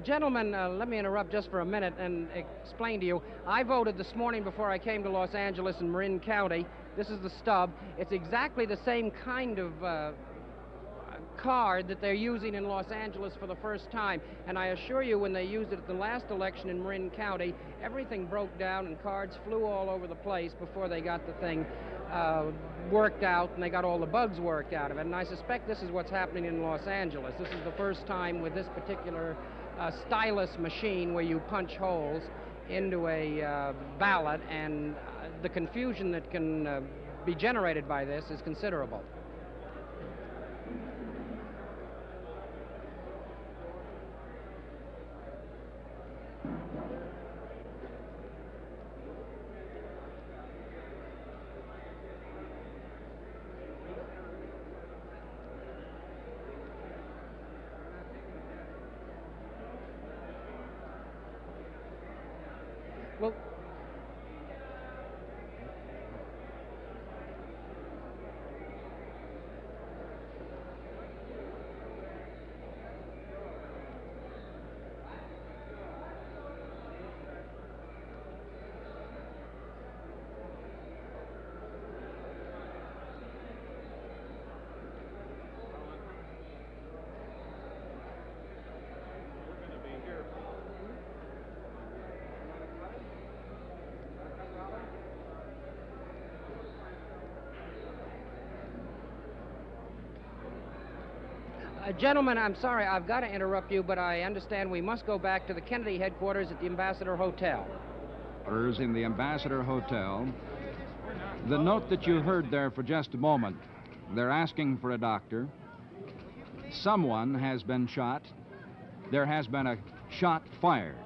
Gentlemen, let me interrupt just for a minute and explain to you. I voted this morning before I came to Los Angeles in Marin County. This is the stub. It's exactly the same kind of card that they're using in Los Angeles for the first time. And I assure you, when they used it at the last election in Marin County, everything broke down and cards flew all over the place before they got the thing worked out and they got all the bugs worked out of it. And I suspect this is what's happening in Los Angeles. This is the first time with this particular stylus machine where you punch holes into a ballot, and the confusion that can be generated by this is considerable. Well, gentlemen, I'm sorry, I've got to interrupt you, but I understand we must go back to the Kennedy headquarters at the Ambassador Hotel. In the Ambassador Hotel. The note that you heard there for just a moment, they're asking for a doctor. Someone has been shot. There has been a shot fired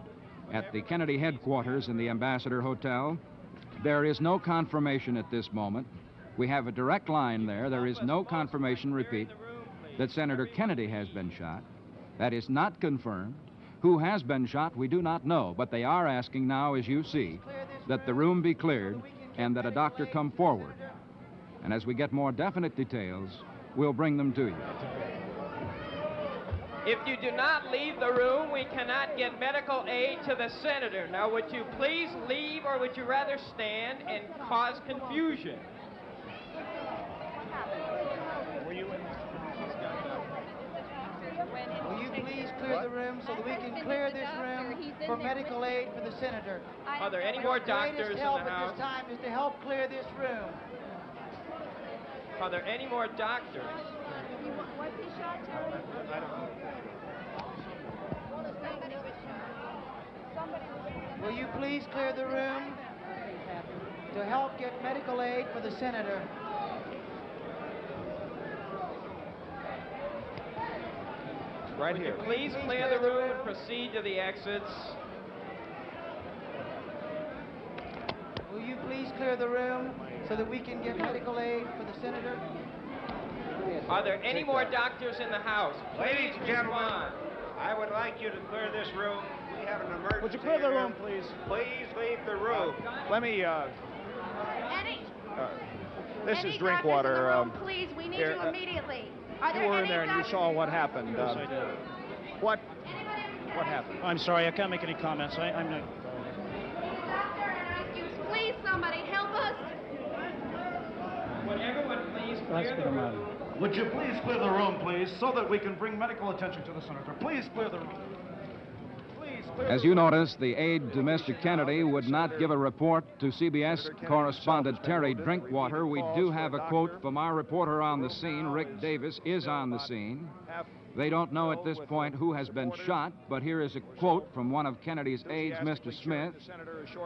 at the Kennedy headquarters in the Ambassador Hotel. There is no confirmation at this moment. We have a direct line there. There is no confirmation, repeat, that Senator Kennedy has been shot. That is not confirmed. Who has been shot, we do not know, but they are asking now, as you see, that the room be cleared and that a doctor come forward. And as we get more definite details, we'll bring them to you. If you do not leave the room, we cannot get medical aid to the senator. Now, would you please leave, or would you rather stand and cause confusion? Will you please clear the room so that we can clear this room for medical aid for the senator? Are there any more doctors in the Our greatest help at house? this time is to help clear this room. Are there any more doctors? Was he shot, Terry? I don't know. Will you please clear the room to help get medical aid for the senator? Right here. Please clear the room and proceed to the exits. Will you please clear the room so that we can get medical aid for the senator? Are there any more doctors in the house? Ladies and Please gentlemen, respond. I would like you to clear this room. We have an emergency. Would you clear the here. room, please? Please leave the room. Let me, Any, this any is drink doctors in the water. room, please, we need here, you immediately. Are You there were in any there and you doctors? saw what happened. Yes, I did. What happened? I'm sorry, I can't make any comments. I'm not. Doctor, and ask you, please, somebody help us. Would everyone please clear the room? Would you please clear the room, please, so that we can bring medical attention to the senator? Please clear the room. Please clear As you notice, the aide to Mr. Kennedy would not give a report to CBS correspondent Terry Drinkwater. We do have a quote from our reporter on the scene. Rick Davis is on the scene. They don't know at this point who has been shot, but here is a quote from one of Kennedy's aides, Mr. Smith,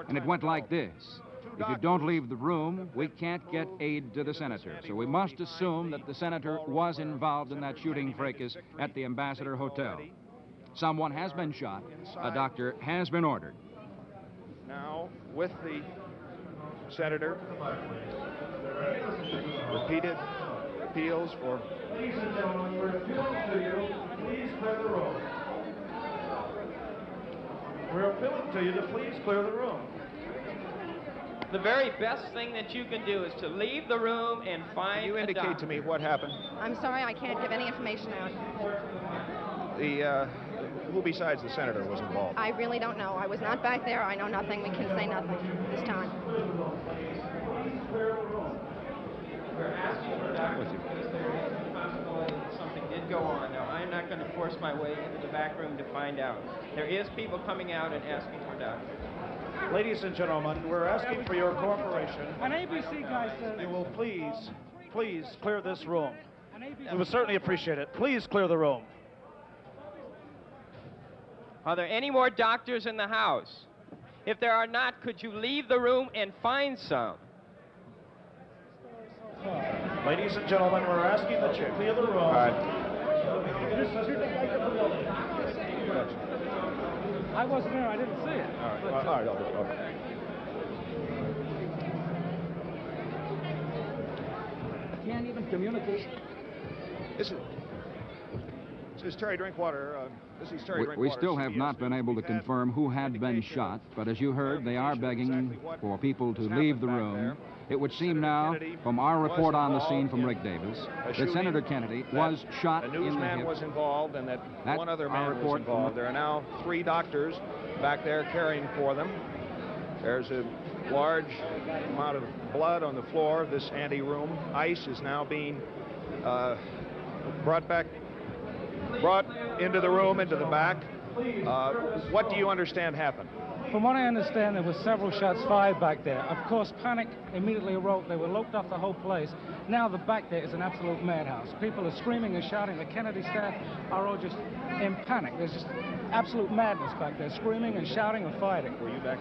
and it went like this. If you don't leave the room, we can't get aid to the senator. So we must assume that the senator was involved in that shooting fracas at the Ambassador Hotel. Someone has been shot. A doctor has been ordered. Now, with the senator, repeated appeals for... Ladies and gentlemen, we're appealing to you. Please clear the room. We're appealing to you to please clear the room. The very best thing that you can do is to leave the room and find Can you a indicate doctor. to me what happened? I'm sorry, I can't give any information out. Who besides the senator was involved? I really don't know. I was not back there. I know nothing. We can say nothing this time. With you. Something did go on. Now, I'm not going to force my way into the back room to find out. There is people coming out and asking for doctors. Ladies and gentlemen, we're asking for your cooperation. An ABC guy says... You will please clear this room. We would certainly appreciate it. Please clear the room. Are there any more doctors in the house? If there are not, could you leave the room and find some? Ladies and gentlemen, we're asking that you clear the room. All right. I wasn't there. I didn't see it. All right. Okay. Can't even communicate. This is Terry Drinkwater. This is Terry Drinkwater. We still have CBS not been able to confirm who had been shot, but as you heard, they are begging for people to leave the room. It would seem now, from our report on the scene from Rick Davis, that Senator Kennedy was shot a in the newsman hip. was involved and that one other our man was report involved. There are now 3 doctors back there caring for them. There's a large amount of blood on the floor of this anteroom. Ice is now being brought into the room, into the back. What do you understand happened? From what I understand, there were several shots fired back there. Of course, panic immediately awoke. They were locked off the whole place. Now the back there is an absolute madhouse. People are screaming and shouting. The Kennedy staff are all just in panic. There's just absolute madness back there, screaming and shouting and fighting. Were you back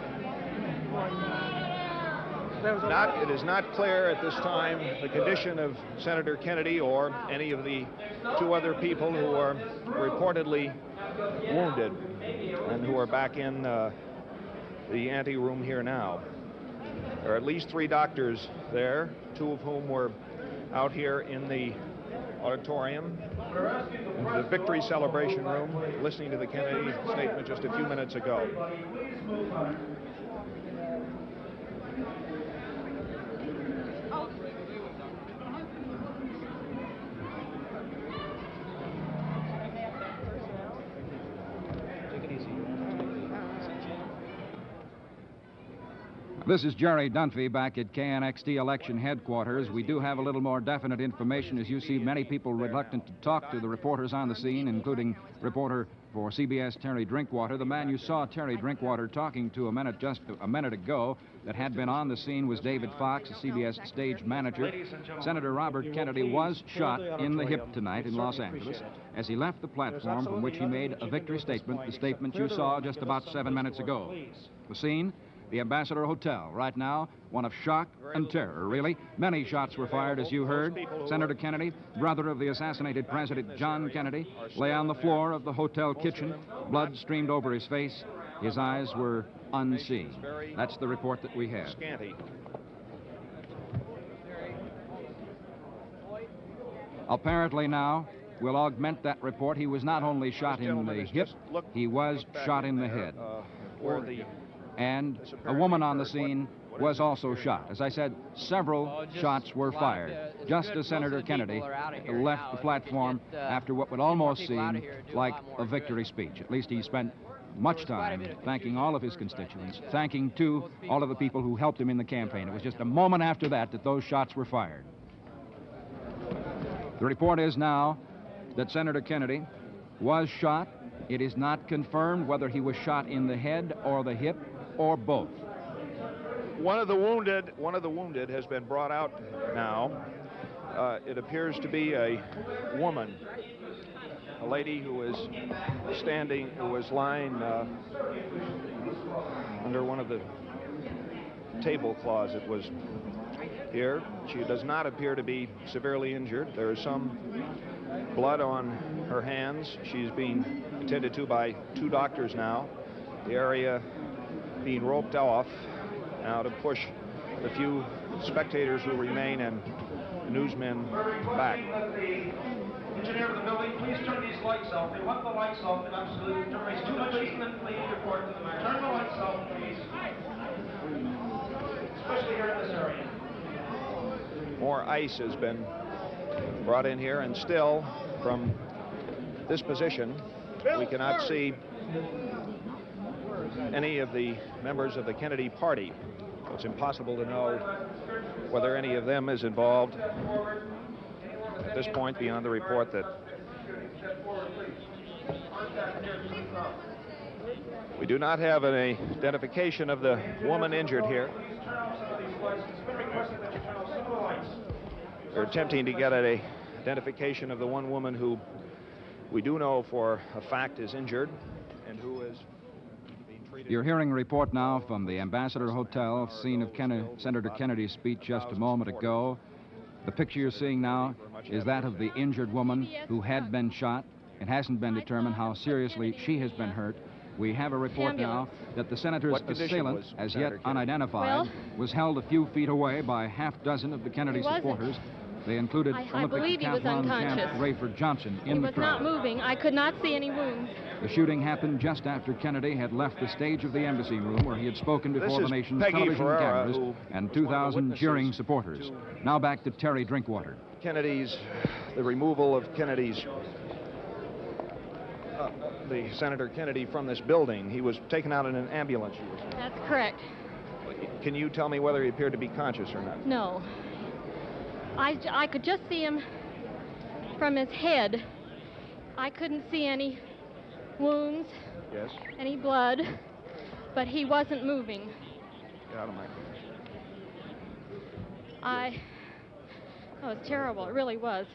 There was It is not clear at this time the condition of Senator Kennedy or any of the 2 other people who are reportedly wounded and who are back in the anteroom here now. There are at least 3 doctors there, 2 of whom were out here in the auditorium, in the victory celebration room, listening to the Kennedy statement just a few minutes ago. This is Jerry Dunphy back at KNXT election headquarters. We do have a little more definite information. As you see, many people reluctant to talk to the reporters on the scene, including reporter for CBS Terry Drinkwater. The man you saw Terry Drinkwater talking to just a minute ago that had been on the scene was David Fox, a CBS stage manager. Senator Robert Kennedy was shot in the hip tonight in Los Angeles as he left the platform from which he made a victory statement, the statement you saw just about 7 minutes ago. The scene? The Ambassador Hotel. Right now, one of shock and terror, really. Many shots were fired, as you heard. Senator Kennedy, brother of the assassinated President John Kennedy, lay on the floor of the hotel kitchen. Blood streamed over his face. His eyes were unseeing. That's the report that we have. Scanty. Apparently now, we'll augment that report. He was not only shot in the hip, he was shot in the head. And a woman on the scene was also shot. As I said, several shots were fired, just as Senator Kennedy left the platform after what would almost seem like a victory speech. At least he spent much time thanking all of his constituents, thanking, too, all of the people who helped him in the campaign. It was just a moment after that those shots were fired. The report is now that Senator Kennedy was shot. It is not confirmed whether he was shot in the head or the hip or both. One of the wounded has been brought out now. It appears to be a woman, a lady who is lying under one of the tablecloths that was here. She does not appear to be severely injured. There is some blood on her hands. She's being attended to by 2 doctors now. The area being roped off now to push the few spectators who remain and newsmen back. Engineer of the building, please turn these lights off. They want the lights off in absolute terms. Too much policemen, please report to the mayor. Turn the lights off, please. Especially here in this area. More ice has been brought in here, and still from this position we cannot see any of the members of the Kennedy party. It's impossible to know whether any of them is involved at this point beyond the report that we do not have an identification of the woman injured here. They're attempting to get an identification of the one woman who we do know for a fact is injured and who is being treated. You're hearing a report now from the Ambassador Hotel, scene of Senator Kennedy's speech just a moment ago. The picture you're seeing now is that of the injured woman who had been shot. It hasn't been determined how seriously she has been hurt. We have a report now that the senator's assailant, as yet unidentified, was held a few feet away by a half dozen of the Kennedy supporters. They included Olympic decathlon champ Rayford Johnson in the crowd. He was not moving. I could not see any wounds. The shooting happened just after Kennedy had left the stage of the embassy room where he had spoken before the nation's television cameras and 2,000 cheering supporters. Now back to Terry Drinkwater. The removal of the Senator Kennedy from this building. He was taken out in an ambulance. That's correct. Can you tell me whether he appeared to be conscious or not? No. I could just see him from his head. I couldn't see any wounds, yes, any blood, but he wasn't moving. Get out of my It was terrible. It really was.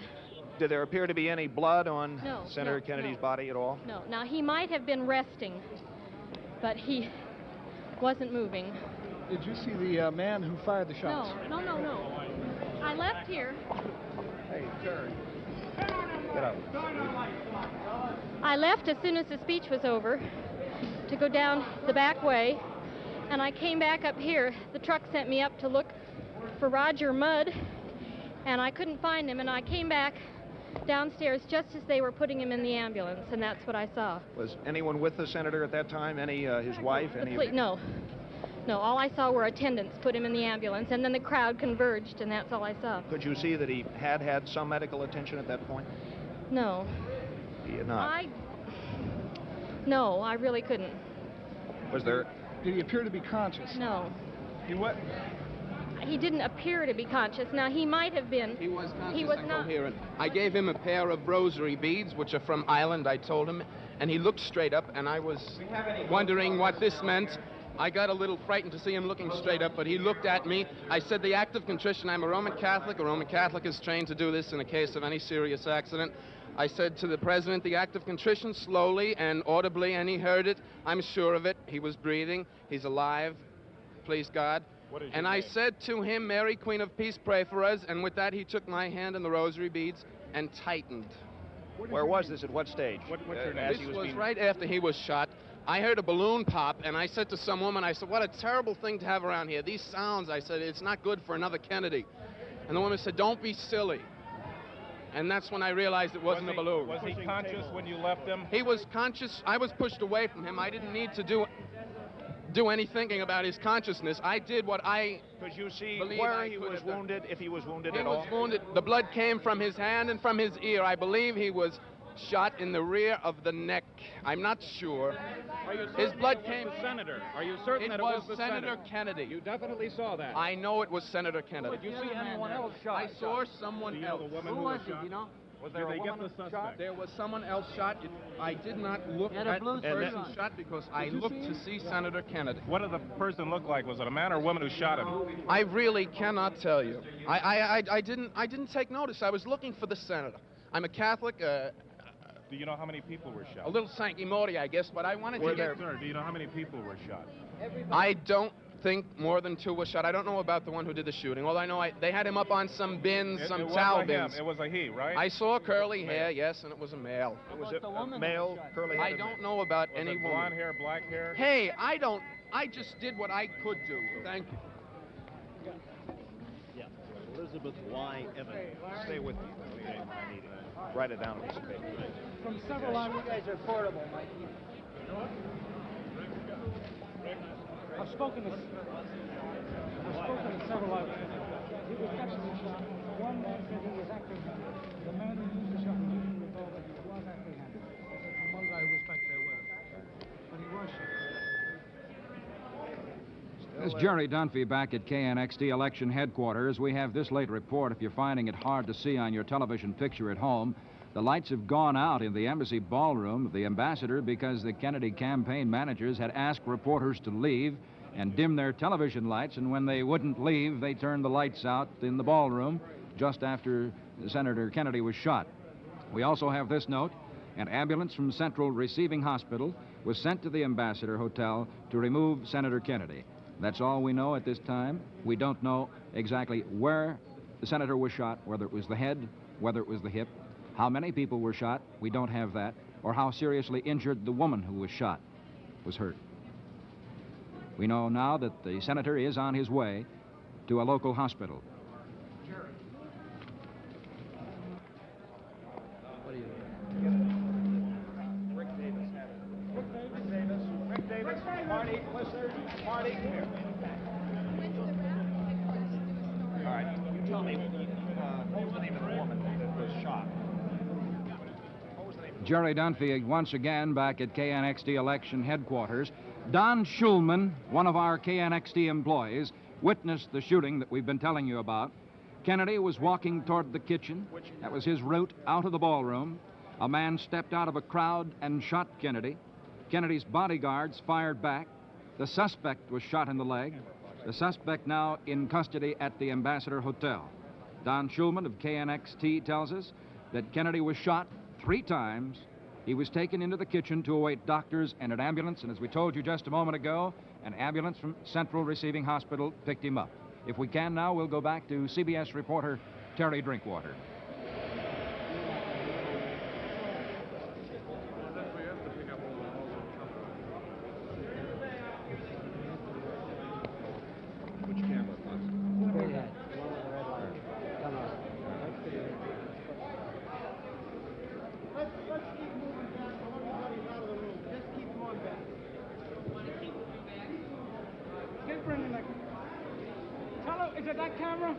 Did there appear to be any blood on Senator no, Kennedy's body at all? No. Now, he might have been resting, but he wasn't moving. Did you see the man who fired the shots? No. I left here. Hey, Terry. Get up. I left as soon as the speech was over to go down the back way, and I came back up here. The truck sent me up to look for Roger Mudd, and I couldn't find him, and I came back downstairs just as they were putting him in the ambulance, and that's what I saw. Was anyone with the senator at that time? His wife? No, all I saw were attendants put him in the ambulance, and then the crowd converged, and that's all I saw. Could you see that he had some medical attention at that point? No. He had not? No, I really couldn't. Did he appear to be conscious? No. He what? He didn't appear to be conscious. Now, he might have been. He was conscious he was and not coherent. I gave him a pair of rosary beads, which are from Ireland, I told him, and he looked straight up, and I was wondering what this meant. I got a little frightened to see him looking straight up, but he looked at me. I said, the act of contrition. I'm a Roman Catholic. A Roman Catholic is trained to do this in a case of any serious accident. I said to the president, the act of contrition, slowly and audibly, and he heard it. I'm sure of it. He was breathing. He's alive. Please God. And I said to him, Mary, Queen of Peace, pray for us. And with that, he took my hand and the rosary beads and tightened. Where was this? At what stage? What's your name? This was right after he was shot. I heard a balloon pop, and I said to some woman, I said, what a terrible thing to have around here. These sounds, I said, it's not good for another Kennedy. And the woman said, don't be silly. And that's when I realized it wasn't a balloon. Was he conscious when you left him? He was conscious. I was pushed away from him. I didn't need to do any thinking about his consciousness. I did what I Could you see where he was wounded, if he was wounded at all? He was wounded. The blood came from his hand and from his ear. I believe he was shot in the rear of the neck. I'm not sure. His blood came. Senator. Are you certain that it was the Senator Kennedy? You definitely saw that. I know it was Senator Kennedy. Did you see anyone else shot? I saw someone else. Who was it? You know? Was there a woman shot? There was someone else shot. I did not look at the person shot because I looked to see Senator Kennedy. What did the person look like? Was it a man or a woman who shot him? I really cannot tell you. I didn't take notice. I was looking for the senator. I'm a Catholic. Do you know how many people were shot? A little Sancti Morty, I guess, but I wanted to get... Sir, do you know how many people were shot? I don't think more than 2 were shot. I don't know about the one who did the shooting. All I know, they had him up on some bins, some towel bins. It was a he, right? I saw curly hair, yes, and it was a male. Was it a male, curly hair? I don't know about any woman. Blonde hair, black hair? Hey, I just did what I could do. Thank you. Yeah. Elizabeth Y. Evans. Stay with me. Write it down on a piece of paper. From several You guys are portable, Mike. I've spoken to several eyewitnesses. He was definitely shot. One man said he was apprehended. The man who used the shot was using the revolver. He was apprehended. One guy who was back there with him. This is Jerry Dunphy back at KNXT election headquarters. We have this late report. If you're finding it hard to see on your television picture at home, the lights have gone out in the embassy ballroom of the ambassador because the Kennedy campaign managers had asked reporters to leave and dim their television lights, and when they wouldn't leave, they turned the lights out in the ballroom just after Senator Kennedy was shot. We also have this note. An ambulance from Central Receiving Hospital was sent to the Ambassador Hotel to remove Senator Kennedy. That's all we know at this time. We don't know exactly where the senator was shot, whether it was the head, whether it was the hip, how many people were shot. We don't have that, or how seriously injured the woman who was shot was hurt. We know now that the senator is on his way to a local hospital. Marty, listener, Marty, here. All right, you tell me, what was the name of the woman that was shot? What was the name? Jerry Dunphy once again back at KNXT election headquarters. Don Schulman, one of our KNXT employees, witnessed the shooting that we've been telling you about. Kennedy was walking toward the kitchen. That was his route out of the ballroom. A man stepped out of a crowd and shot Kennedy. Kennedy's bodyguards fired back. The suspect was shot in the leg. The suspect now in custody at the Ambassador Hotel. Don Schulman of KNXT tells us that Kennedy was shot 3 times. He was taken into the kitchen to await doctors and an ambulance, and as we told you just a moment ago, an ambulance from Central Receiving Hospital picked him up. If we can now, we'll go back to CBS reporter Terry Drinkwater. Is it that camera?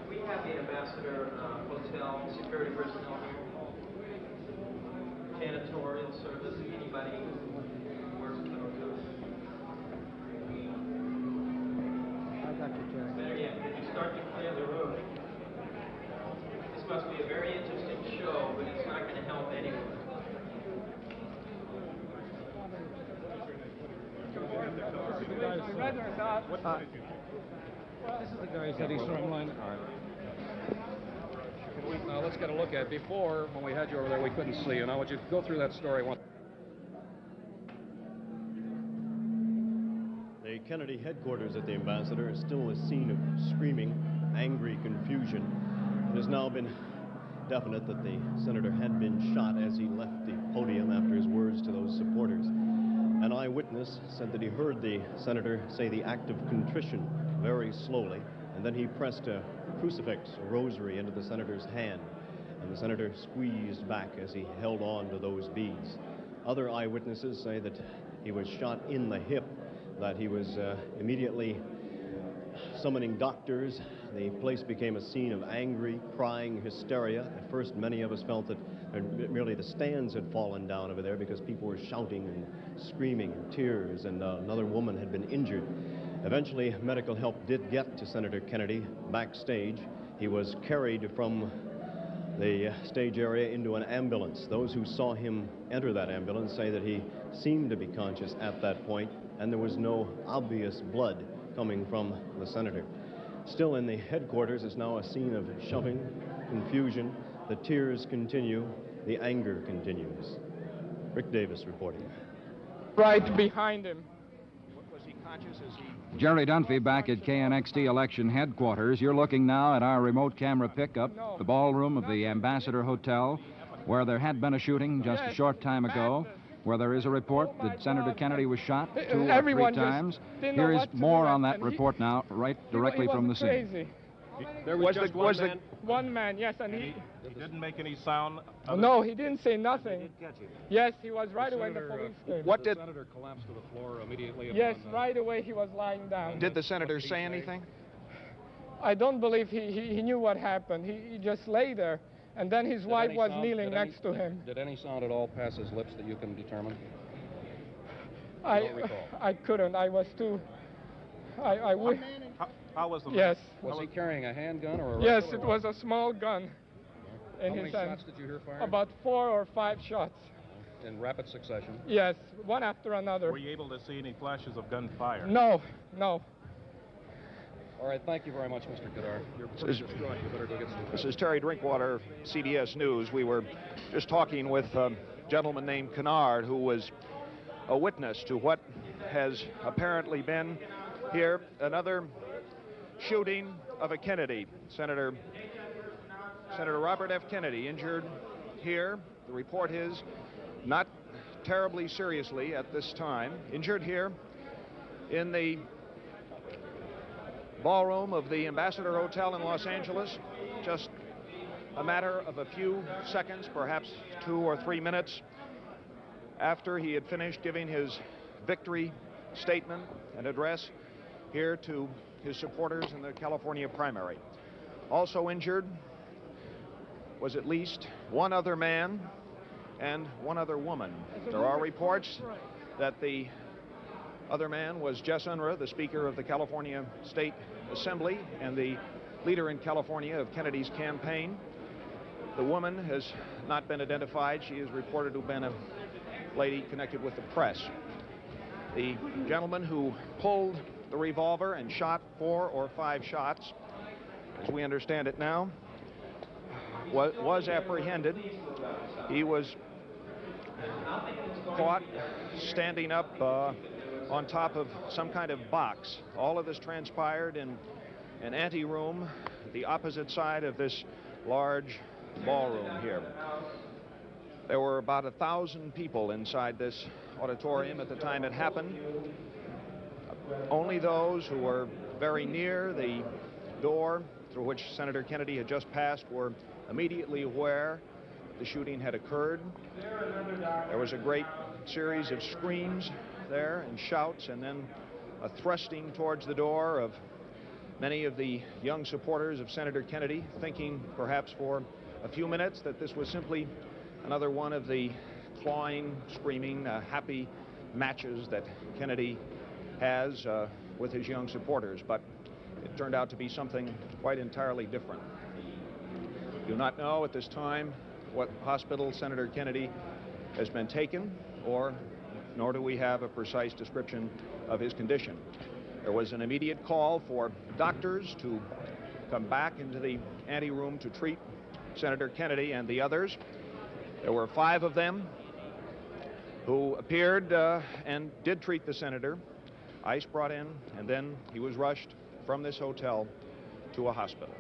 We have the Ambassador Hotel security personnel here. Janitorial service, anybody who works at the hotel. I got you, Jerry. Better yet, could you start to clear the room? This must be a very interesting show, but it's not going to help anyone. This is the guy who said he's from line. Let's get a look at it. Before, when we had you over there, we couldn't see you. Now, would you go through that story once? The Kennedy headquarters at the Ambassador is still a scene of screaming, angry confusion. It has now been definite that the senator had been shot as he left the podium after his words to those supporters. An eyewitness said that he heard the senator say the act of contrition very slowly, and then he pressed a crucifix, a rosary, into the senator's hand, and the senator squeezed back as he held on to those beads. Other eyewitnesses say that he was shot in the hip, that he was immediately summoning doctors. The place became a scene of angry, crying hysteria. At first, many of us felt that merely the stands had fallen down over there because people were shouting and screaming and tears, and another woman had been injured. Eventually, medical help did get to Senator Kennedy backstage. He was carried from the stage area into an ambulance. Those who saw him enter that ambulance say that he seemed to be conscious at that point, and there was no obvious blood coming from the senator. Still, in the headquarters is now a scene of shoving, confusion. The tears continue. The anger continues. Rick Davis reporting. Right behind him. Was he conscious as he... Jerry Dunphy back at KNXT election headquarters. You're looking now at our remote camera pickup, the ballroom of the Ambassador Hotel, where there had been a shooting just a short time ago, where there is a report that Senator Kennedy was shot 2 or 3 times. Here is more on that report now, right directly from the scene. There was just one man? One man, yes, and he didn't make any sound? No, he didn't say nothing. Yes, he was right away when the police came. What did the senator collapse to the floor immediately? Yes, right away he was lying down. Did the senator say anything? I don't believe he knew what happened. He just lay there, And then his wife was kneeling next to him. Did any sound at all pass his lips that you can determine? I don't recall. I couldn't. I was too. I would. How was the man? Yes. Was he carrying a handgun or a Yes, rifle it or was a small gun in How his many hand. shots did you hear fired? About 4 or 5 shots. In rapid succession? Yes, one after another. Were you able to see any flashes of gunfire? No, no. All right, thank you very much, Mr. Kadar. You're pretty distraught. You better go get some This is Terry Drinkwater, CBS News. We were just talking with a gentleman named Kennard, who was a witness to what has apparently been here another shooting of a Kennedy. Senator Robert F. Kennedy injured here. The report is not terribly seriously at this time. Injured here in the ballroom of the Ambassador Hotel in Los Angeles. Just a matter of a few seconds, perhaps 2 or 3 minutes, after he had finished giving his victory statement and address here to his supporters in the California primary. Also injured was at least one other man and one other woman. There are reports that the other man was Jess Unruh, the Speaker of the California State Assembly and the leader in California of Kennedy's campaign. The woman has not been identified. She is reported to have been a lady connected with the press. The gentleman who pulled the revolver and shot 4 or 5 shots, as we understand it now, was apprehended. He was caught standing up on top of some kind of box. All of this transpired in an anteroom at the opposite side of this large ballroom here. There were about 1,000 people inside this auditorium at the time it happened. Only those who were very near the door through which Senator Kennedy had just passed were immediately aware the shooting had occurred. There was a great series of screams there and shouts, and then a thrusting towards the door of many of the young supporters of Senator Kennedy, thinking perhaps for a few minutes that this was simply another one of the clawing, screaming, happy matches that Kennedy has with his young supporters. But it turned out to be something quite entirely different. We do not know at this time what hospital Senator Kennedy has been taken, nor do we have a precise description of his condition. There was an immediate call for doctors to come back into the anteroom to treat Senator Kennedy and the others. There were 5 of them who appeared and did treat the senator. Ice brought in, and then he was rushed from this hotel to a hospital.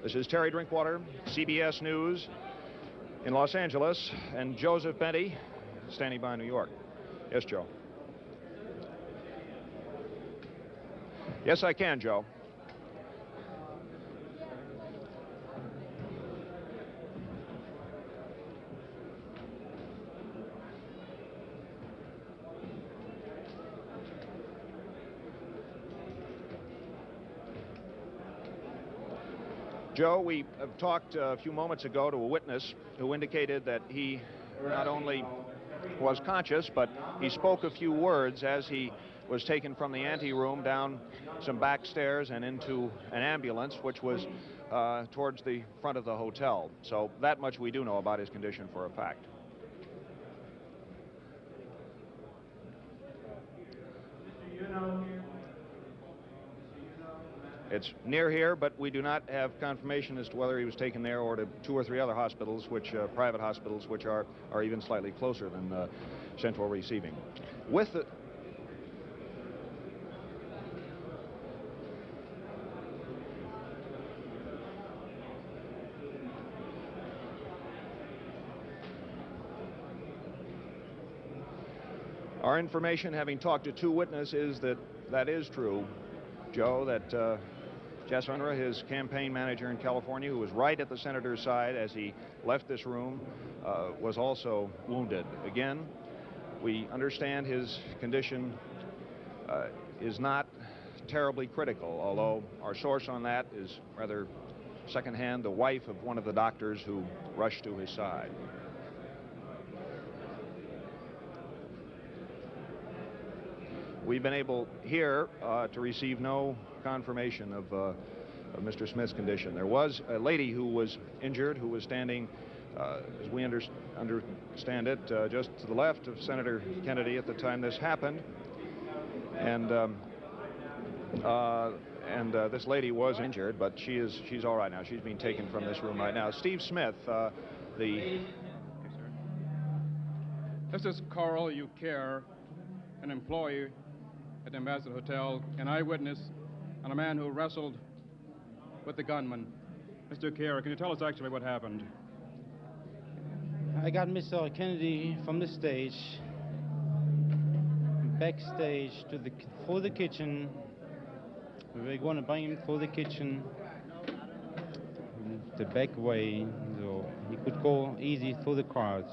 This is Terry Drinkwater, CBS News in Los Angeles, and Joseph Benty standing by in New York. Yes, Joe. Yes, I can, Joe. Joe, we have talked a few moments ago to a witness who indicated that he not only was conscious, but he spoke a few words as he was taken from the anteroom down some back stairs and into an ambulance, which was towards the front of the hotel. So that much we do know about his condition for a fact. It's near here, but we do not have confirmation as to whether he was taken there or to 2 or 3 other hospitals, private hospitals, which are even slightly closer than central receiving. With the our information, having talked to 2 witnesses, that is true, Joe, that Jess Unruh, his campaign manager in California, who was right at the senator's side as he left this room, was also wounded. Again, we understand his condition is not terribly critical, although our source on that is rather secondhand the wife of one of the doctors who rushed to his side. We've been able here to receive no confirmation of Mr. Smith's condition. There was a lady who was injured, who was standing, as we understand it, just to the left of Senator Kennedy at the time this happened. And this lady was injured, but she's all right now. She's being taken from this room right now. Steve Smith, This is Carl Ucare, an employee at the Ambassador Hotel, an eyewitness, and a man who wrestled with the gunman. Mr. Ucare, can you tell us actually what happened? I got Mr. Kennedy from the stage, backstage through the kitchen. We were going to bring him through the kitchen, the back way, so he could go easy through the crowd.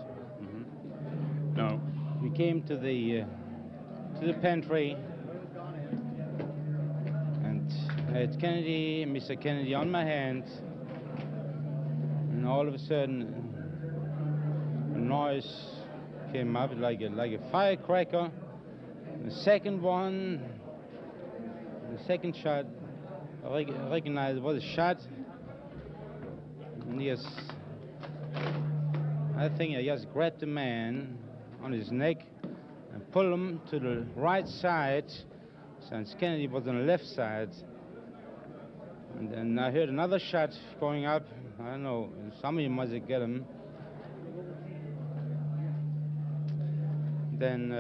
No. We came to the pantry, and I had Kennedy, Mr. Kennedy on my hand, and all of a sudden a noise came up like a firecracker. The second one, the second shot, I recognized it was a shot. And yes, I think I just grabbed the man on his neck and pulled him to the right side, since Kennedy was on the left side. And then I heard another shot going up. I don't know, somebody must have got him. Then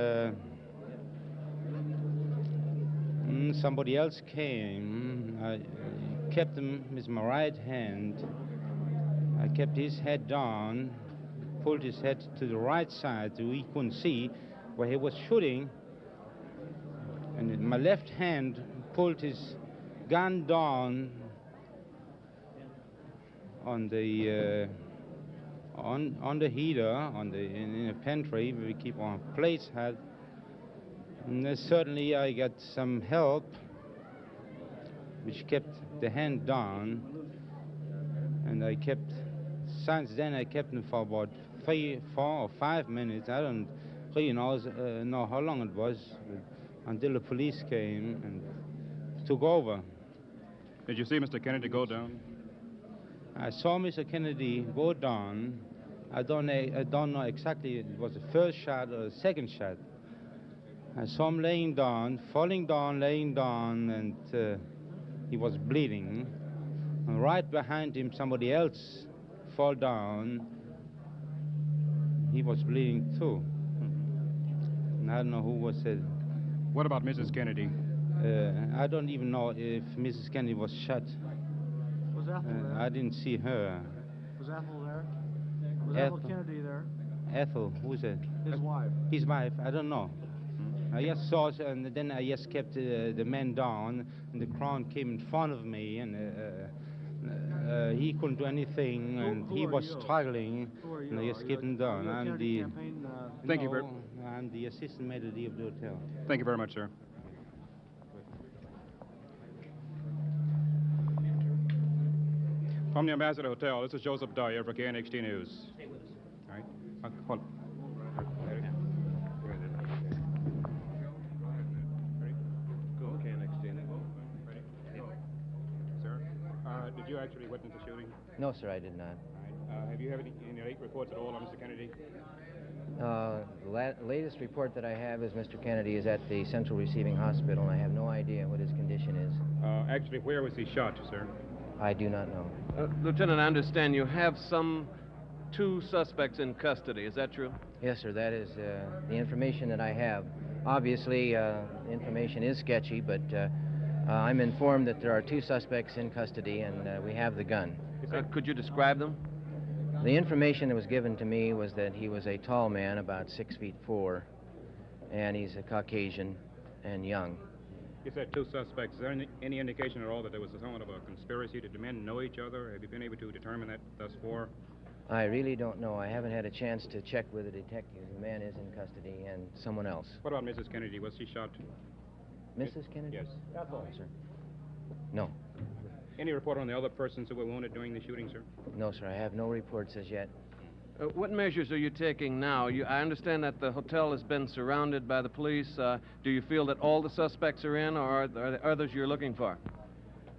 somebody else came. I kept him with my right hand. I kept his head down, pulled his head to the right side so he couldn't see where he was shooting. And my left hand pulled his gun down on the heater in the pantry where we keep our plates had. And certainly I got some help, which kept the hand down, and since then I kept him for about 3, 4, or 5 minutes. I don't really know how long it was, until the police came and took over. Did you see Mr. Kennedy go down? I saw Mr. Kennedy go down. I don't know exactly if it was the first shot or the second shot. I saw him laying down, falling down, laying down, and he was bleeding. And right behind him, somebody else fell down. He was bleeding too. And I don't know who was it. What about Mrs. Kennedy? I don't even know if Mrs. Kennedy was shot. Was Ethel there? I didn't see her. Was Ethel there? Was Ethel Ethel Kennedy there? Ethel, who's it? His wife. His wife, I don't know. I just saw it, and then I just kept the man down, and the crowd came in front of me, and he couldn't do anything, and he was struggling, and I just kept him down. I'm the Thank you very I'm the assistant maitre d' of the hotel. Thank you very much, sir. From the Ambassador Hotel, this is Joseph Dyer for KNXT News. All right. Hold on. Did you actually witness the shooting? No, sir, I did not. Have you have any late reports at all on Mr. Kennedy? The latest report that I have is Mr. Kennedy is at the Central Receiving Hospital, and I have no idea what his condition is. Actually, where was he shot, sir? I do not know. Lieutenant, I understand you have two suspects in custody. Is that true? Yes, sir, that is the information that I have. Obviously, information is sketchy, but I'm informed that there are 2 suspects in custody, and we have the gun. Could you describe them? The information that was given to me was that he was a tall man, about 6'4", and he's a Caucasian and young. You said 2 suspects. Is there any indication at all that there was somewhat of a conspiracy? Did the men know each other? Have you been able to determine that thus far? I really don't know. I haven't had a chance to check with the detective. The man is in custody, and someone else. What about Mrs. Kennedy? Was she shot? Mrs. Kennedy? Yes. No, sir. No. Any report on the other persons who were wounded during the shooting, sir? No, sir, I have no reports as yet. What measures are you taking now? I understand that the hotel has been surrounded by the police. Do you feel that all the suspects are in, or are there others you're looking for?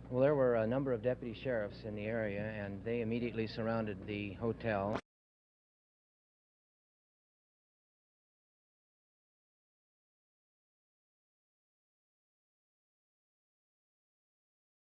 Well, there were a number of deputy sheriffs in the area, and they immediately surrounded the hotel.